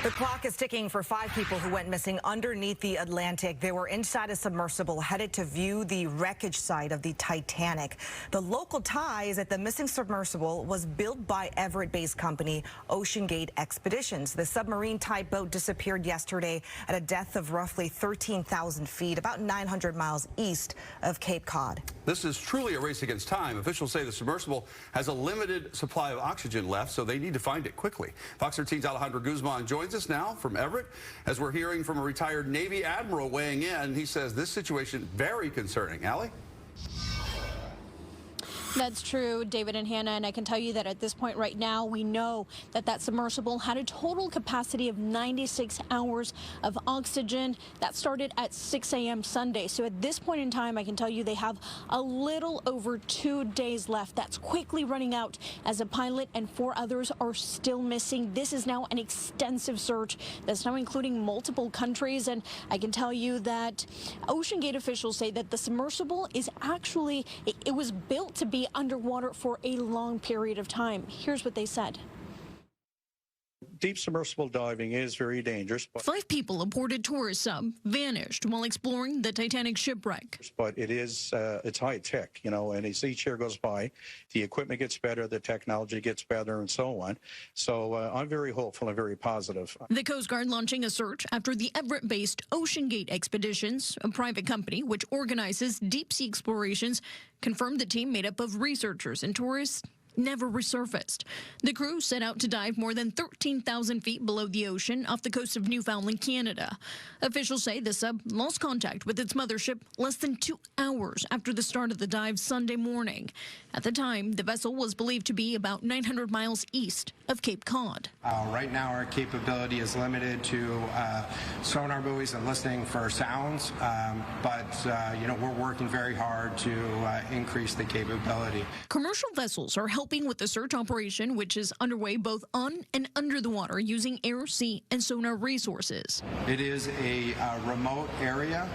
The clock is ticking for 5 people who went missing underneath the Atlantic. They were inside a submersible headed to view the wreckage site of the Titanic. The local tie is that the missing submersible was built by Everett-based company OceanGate Expeditions. The submarine-type boat disappeared yesterday at a depth of roughly 13,000 feet, about 900 miles east of Cape Cod. This is truly a race against time. Officials say the submersible has a limited supply of oxygen left, so they need to find it quickly. Fox 13's Alejandro Guzman joins us now from Everett as we're hearing from a retired Navy admiral weighing in. He says this situation very concerning. Allie? That's true, David and Hannah, and I can tell you that at this point right now, we know that that submersible had a total capacity of 96 hours of oxygen. That started at 6 a.m. Sunday. So at this point in time, I can tell you they have a little over 2 days left. That's quickly running out as a pilot and 4 others are still missing. This is now an extensive search that's now including multiple countries, and I can tell you that OceanGate officials say that the submersible is actually, it was built to be underwater for a long period of time. Here's what they said. Deep submersible diving is very dangerous. 5 people aboard a tourist sub vanished while exploring the Titanic shipwreck. But it's high tech, you know, and as each year goes by, the equipment gets better, the technology gets better, and so on. So I'm very hopeful and very positive. The Coast Guard launching a search after the Everett-based OceanGate Expeditions, a private company which organizes deep-sea explorations, confirmed the team made up of researchers and tourists never resurfaced. The crew set out to dive more than 13,000 feet below the ocean off the coast of Newfoundland, Canada. Officials say the sub lost contact with its mothership less than 2 hours after the start of the dive Sunday morning. At the time, the vessel was believed to be about 900 miles east of Cape Cod. Right now, our capability is limited to sonar buoys and listening for sounds, you know, we're working very hard to increase the capability. Commercial vessels are helping with the search operation, which is underway both on and under the water using air, sea, and sonar resources. It is a remote area,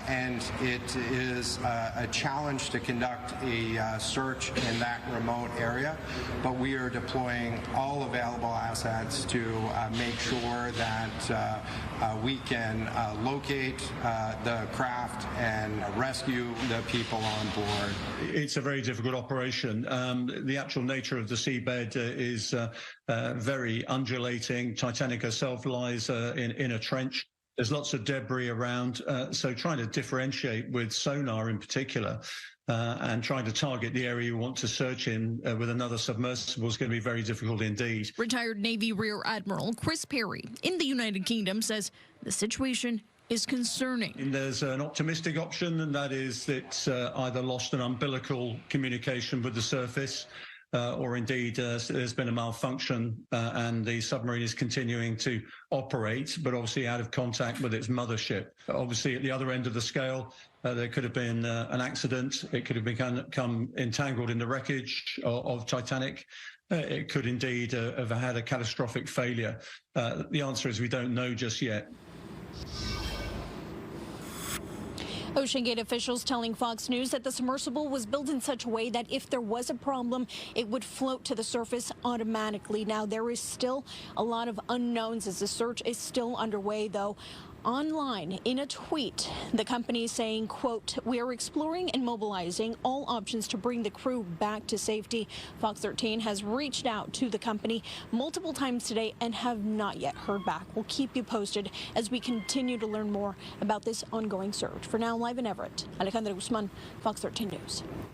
and it is a challenge to conduct a search in that remote area, but we are deploying all available assets to make sure that we can locate the craft and rescue the people on board. It's a very difficult operation. The actual nature of the seabed is very undulating. Titanic herself lies in a trench. There's lots of debris around, so trying to differentiate with sonar in particular and trying to target the area you want to search in with another submersible is going to be very difficult indeed. Retired Navy Rear Admiral Chris Perry in the United Kingdom says the situation is concerning. And there's an optimistic option, and that is that either lost an umbilical communication with the surface, or indeed there's been a malfunction and the submarine is continuing to operate, but obviously out of contact with its mothership. Obviously, at the other end of the scale, there could have been an accident. It could have become entangled in the wreckage of Titanic. It could indeed have had a catastrophic failure. The answer is we don't know just yet. OceanGate officials telling Fox News that the submersible was built in such a way that if there was a problem, it would float to the surface automatically. Now, there is still a lot of unknowns as the search is still underway, though. Online, in a tweet, the company is saying, quote, "We are exploring and mobilizing all options to bring the crew back to safety." Fox 13 has reached out to the company multiple times today and have not yet heard back. We'll keep you posted as we continue to learn more about this ongoing search. For now, live in Everett, Alejandro Guzman, Fox 13 News.